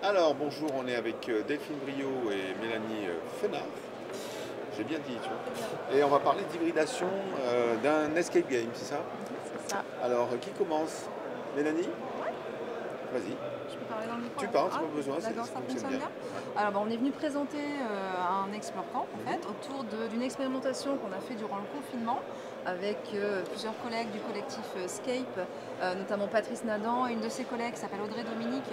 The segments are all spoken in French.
Alors bonjour, on est avec Delphine Briot et Mélanie Fenard. J'ai bien dit, tu vois. Et on va parler d'hybridation d'un escape game, c'est ça? C'est ça. Alors qui commence? Mélanie? Vas-y. Je peux parler dans le micro? Tu parles, c'est pas besoin, D'accord, ça ça fonctionne fonctionne bien. Alors, on est venu présenter un Explore Camp en fait, autour d'une expérimentation qu'on a fait durant le confinement avec plusieurs collègues du collectif Scape, notamment Patrice Nadan et une de ses collègues qui s'appelle Audrey Dominique,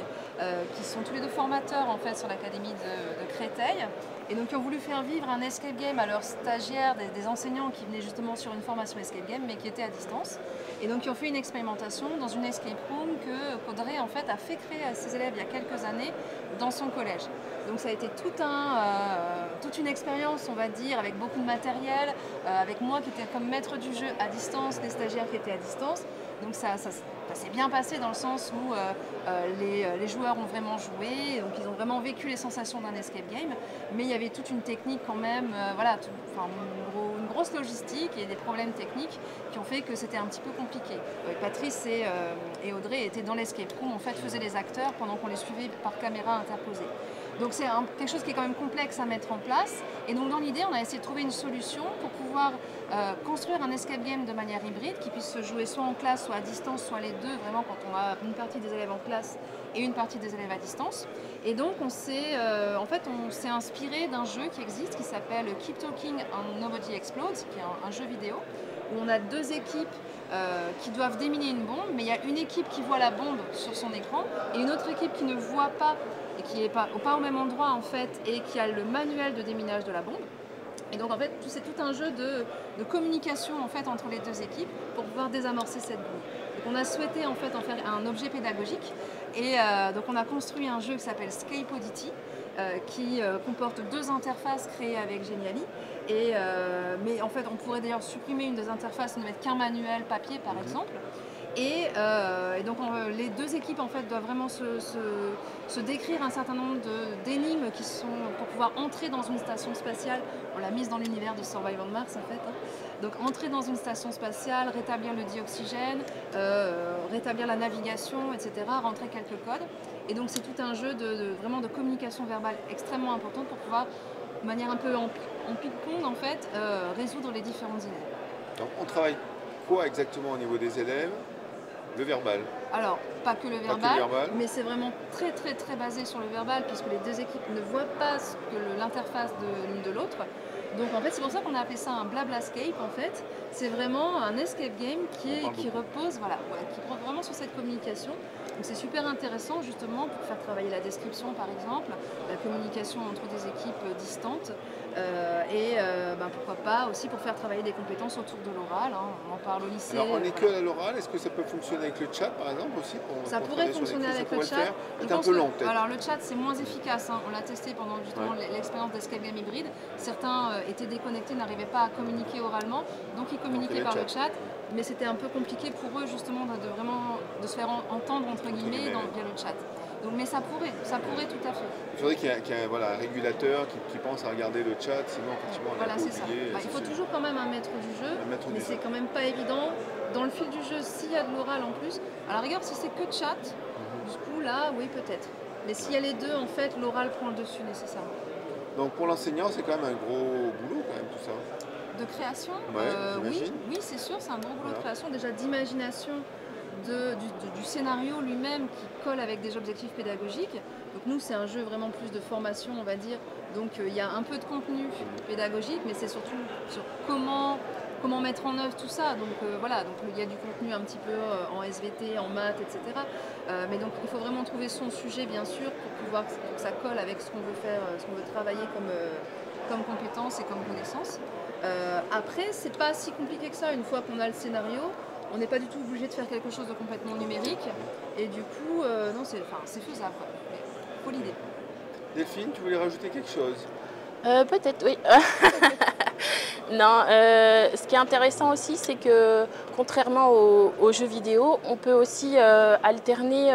qui sont tous les deux formateurs en fait sur l'académie de Créteil, et donc qui ont voulu faire vivre un escape game à leurs stagiaires, des enseignants qui venaient justement sur une formation escape game mais qui étaient à distance, et donc qui ont fait une expérimentation dans une escape room qu'Audrey en fait a fait créer à ses élèves il y a quelques années dans son collège. Donc ça a été toute une expérience, on va dire, avec beaucoup de matériel, avec moi qui étais comme maître du jeu à distance, les stagiaires qui étaient à distance. Donc ça s'est bien passé dans le sens où les joueurs ont vraiment joué, donc ils ont vraiment vécu les sensations d'un escape game, mais il y avait toute une technique quand même, une grosse logistique et des problèmes techniques qui ont fait que c'était un petit peu compliqué. Patrice et Audrey étaient dans l'escape room, en fait faisaient les acteurs pendant qu'on les suivait par caméra interposée. Donc c'est quelque chose qui est quand même complexe à mettre en place, et donc dans l'idée on a essayé de trouver une solution pour pouvoir construire un escape game de manière hybride qui puisse se jouer soit en classe, soit à distance, soit les deux, vraiment quand on a une partie des élèves en classe et une partie des élèves à distance. Et donc on s'est inspiré d'un jeu qui existe qui s'appelle Keep Talking and Nobody Explodes, qui est un jeu vidéo où on a deux équipes qui doivent déminer une bombe, mais il y a une équipe qui voit la bombe sur son écran et une autre équipe qui ne voit pas et qui n'est pas au même endroit en fait, et qui a le manuel de déminage de la bombe. Et donc en fait c'est tout un jeu de communication en fait entre les deux équipes pour pouvoir désamorcer cette bombe. Donc on a souhaité en fait en faire un objet pédagogique, et donc on a construit un jeu qui s'appelle Scape Oddity, qui comporte deux interfaces créées avec Geniali. Mais en fait on pourrait d'ailleurs supprimer une des interfaces et ne mettre qu'un manuel papier par exemple. Et donc les deux équipes en fait doivent vraiment se décrire un certain nombre d'énigmes qui sont pour pouvoir entrer dans une station spatiale. On l'a mise dans l'univers de Survivor Mars en fait. Donc entrer dans une station spatiale, rétablir le dioxygène, rétablir la navigation, etc. Rentrer quelques codes. Et donc c'est tout un jeu vraiment de communication verbale extrêmement importante pour pouvoir, de manière un peu en ping-pong en fait, résoudre les différentes idées. Donc on travaille quoi exactement au niveau des élèves? Le verbal. Alors, pas que le verbal, mais c'est vraiment très très très basé sur le verbal, puisque les deux équipes ne voient pas l'interface de l'une de l'autre. Donc en fait c'est pour ça qu'on a appelé ça un blablascape en fait. C'est vraiment un escape game qui repose vraiment sur cette communication. Donc c'est super intéressant justement pour faire travailler la description par exemple, la communication entre des équipes distantes, pourquoi pas aussi pour faire travailler des compétences autour de l'oral, hein. On en parle au lycée. Alors on est que à l'oral, est-ce que ça peut fonctionner avec le chat par exemple aussi Ça pourrait fonctionner avec le chat. C'est un peu long peut-être. Alors le chat c'est moins efficace, hein. On l'a testé pendant justement l'expérience d'escape game hybride. Certains étaient déconnectés, n'arrivaient pas à communiquer oralement, donc ils communiquaient par le chat, mais c'était un peu compliqué pour eux justement de se faire entendre entre guillemets via le chat. Donc, mais ça pourrait tout à fait. Il faudrait qu'il y ait un régulateur qui pense à regarder le chat, sinon effectivement on c'est ça. Il faut toujours quand même un maître du jeu, mais c'est quand même pas évident. Dans le fil du jeu, s'il y a de l'oral en plus, à la rigueur si c'est que chat, du coup là oui peut-être. Mais s'il y a les deux, en fait, l'oral prend le dessus nécessairement. Donc pour l'enseignant, c'est quand même un gros boulot quand même tout ça. De création, oui c'est sûr, c'est un gros boulot de création, déjà d'imagination du scénario lui-même qui colle avec des objectifs pédagogiques. Donc nous c'est un jeu vraiment plus de formation on va dire, donc il y a un peu de contenu pédagogique, mais c'est surtout sur comment mettre en œuvre tout ça. Donc donc il y a du contenu un petit peu en SVT, en maths, etc. Mais donc il faut vraiment trouver son sujet bien sûr pour que ça colle avec ce qu'on veut faire, ce qu'on veut travailler comme compétences et comme connaissances. Après c'est pas si compliqué que ça une fois qu'on a le scénario. On n'est pas du tout obligé de faire quelque chose de complètement numérique, et du coup, non, c'est faisable. Il faut l'idée. Delphine, tu voulais rajouter quelque chose? Peut-être, oui. Non, ce qui est intéressant aussi, c'est que contrairement aux jeux vidéo, on peut aussi alterner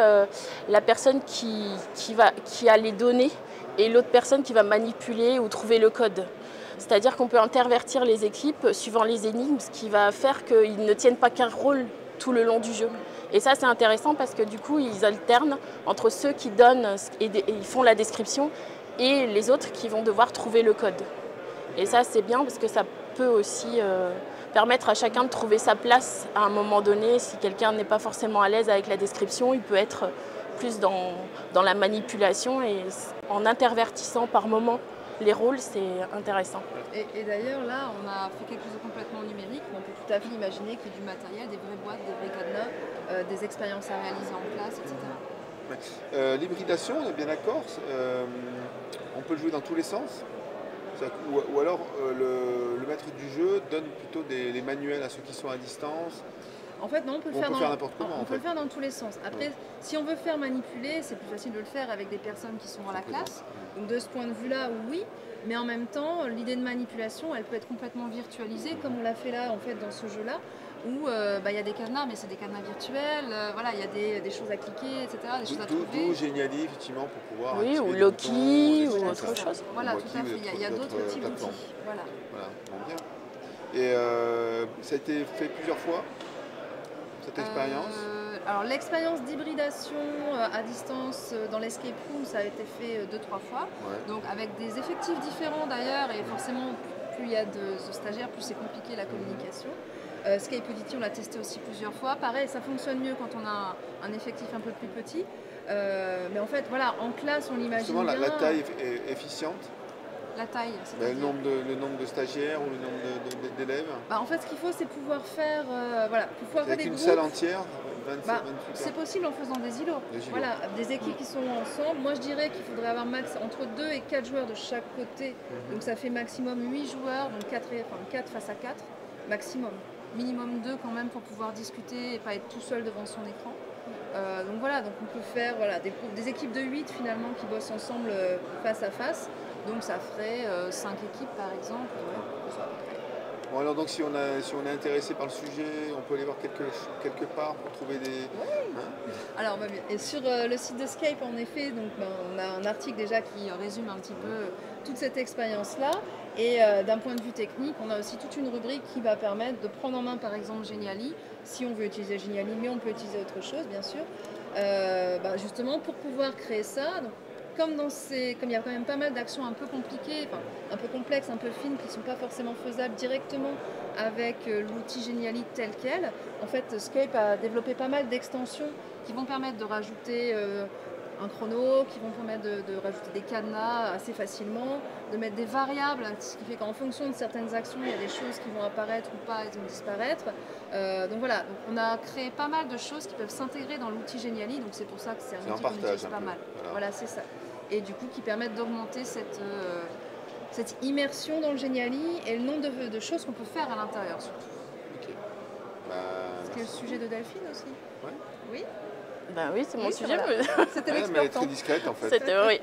la personne qui a les données et l'autre personne qui va manipuler ou trouver le code. C'est-à-dire qu'on peut intervertir les équipes suivant les énigmes, ce qui va faire qu'ils ne tiennent pas qu'un rôle tout le long du jeu. Et ça, c'est intéressant parce que du coup, ils alternent entre ceux qui donnent et ils font la description et les autres qui vont devoir trouver le code. Et ça, c'est bien parce que ça peut aussi permettre à chacun de trouver sa place à un moment donné. Si quelqu'un n'est pas forcément à l'aise avec la description, il peut être plus dans la manipulation et en intervertissant par moment les rôles, c'est intéressant. Et d'ailleurs, là, on a fait quelque chose de complètement numérique. On peut tout à fait imaginer qu'il y ait du matériel, des vraies boîtes, des vrais cadenas, des expériences à réaliser en classe, etc. Ouais. L'hybridation, on est bien d'accord, on peut le jouer dans tous les sens. Ou alors le maître du jeu donne plutôt des manuels à ceux qui sont à distance. En fait, non, on peut le faire n'importe comment. On peut le faire dans tous les sens. Après, si on veut faire manipuler, c'est plus facile de le faire avec des personnes qui sont dans la classe. Donc de ce point de vue-là, oui. Mais en même temps, l'idée de manipulation, elle peut être complètement virtualisée, comme on l'a fait là, en fait, dans ce jeu-là, où y a des cadenas, mais c'est des cadenas virtuels. Voilà, il y a des choses à cliquer, etc. Des choses à trouver. Tout Geniali, effectivement, pour pouvoir. Oui, ou Loki, ou autre chose. Voilà, tout à fait. Il y a d'autres types d'outils. Voilà. Bon, bien. Et ça a été fait plusieurs fois, cette expérience Alors l'expérience d'hybridation à distance dans l'escape room, ça a été fait 2-3 fois, donc avec des effectifs différents d'ailleurs, et forcément plus il y a de stagiaires, plus c'est compliqué la communication. Skype Audity, on l'a testé aussi plusieurs fois, pareil, ça fonctionne mieux quand on a un effectif un peu plus petit, mais en fait voilà, en classe on l'imagine bien. La taille est efficiente. La taille, le nombre de stagiaires ou le nombre d'élèves. En fait, ce qu'il faut, c'est pouvoir faire, pouvoir faire des groupes. Une salle entière, 27, c'est possible en faisant des îlots. Voilà, des équipes qui sont ensemble. Moi, je dirais qu'il faudrait avoir max entre 2 et 4 joueurs de chaque côté. Donc, ça fait maximum 8 joueurs, donc 4 face à 4, maximum. Minimum 2 quand même pour pouvoir discuter et pas être tout seul devant son écran. Donc voilà, donc on peut faire des équipes de 8 finalement qui bossent ensemble face à face. Donc ça ferait 5 équipes par exemple. Bon alors donc si on est intéressé par le sujet, on peut aller voir quelque part pour trouver des... Oui. Alors et sur le site de Skype en effet, donc, on a un article déjà qui résume un petit peu toute cette expérience-là. Et d'un point de vue technique, on a aussi toute une rubrique qui va permettre de prendre en main par exemple Geniali, si on veut utiliser Geniali, mais on peut utiliser autre chose bien sûr, justement pour pouvoir créer ça. Donc, comme il y a quand même pas mal d'actions un peu compliquées, un peu complexes, un peu fines, qui ne sont pas forcément faisables directement avec l'outil Geniali tel quel, en fait Skype a développé pas mal d'extensions qui vont permettre de rajouter un chrono, qui vont permettre de rajouter des cadenas assez facilement, de mettre des variables, ce qui fait qu'en fonction de certaines actions, il y a des choses qui vont apparaître ou pas, elles vont disparaître. Donc voilà, donc on a créé pas mal de choses qui peuvent s'intégrer dans l'outil Geniali, donc c'est pour ça que c'est un outil qu'on utilise pas mal. Voilà, c'est ça. Et du coup, qui permettent d'augmenter cette immersion dans le Geniali et le nombre de choses qu'on peut faire à l'intérieur surtout. Okay. C'était le sujet de Delphine aussi. Ouais. Oui. Ben oui, c'est mon sujet. Voilà. C'était mais elle est très discrète en fait. C'était oui.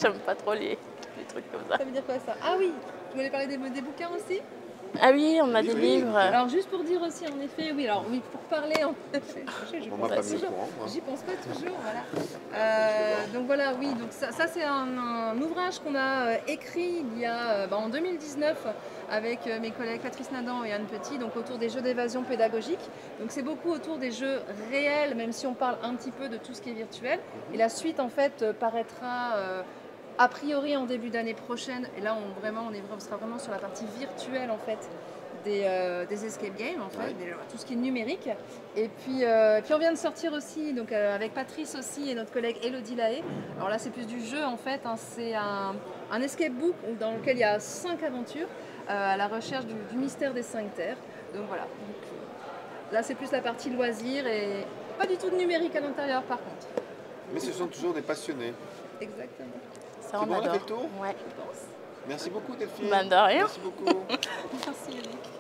J'aime pas trop les trucs comme ça. Ça veut dire quoi ça? Ah oui, tu voulais parler des bouquins aussi? Ah oui, on a des livres. Alors juste pour dire aussi, en effet, pour parler, j'y pense pas toujours, voilà. Donc voilà, oui, donc ça c'est un ouvrage qu'on a écrit il y a en 2019 avec mes collègues Patrice Nadan et Anne Petit, donc autour des jeux d'évasion pédagogique. Donc c'est beaucoup autour des jeux réels, même si on parle un petit peu de tout ce qui est virtuel. Et la suite en fait paraîtra a priori en début d'année prochaine, et là on sera vraiment sur la partie virtuelle en fait des escape games en fait, tout ce qui est numérique. Et puis on vient de sortir aussi donc avec Patrice aussi et notre collègue Elodie Lahaye. Alors là c'est plus du jeu en fait, c'est un escape book dans lequel il y a 5 aventures à la recherche du mystère des 5 terres. Donc voilà. Donc, là c'est plus la partie loisir et pas du tout de numérique à l'intérieur par contre. Mais ce sont toujours des passionnés. Exactement. Ça, on adore. a fait le tour ? Ouais. Merci beaucoup Delphine. Ben de rien. Merci beaucoup. Merci Eric.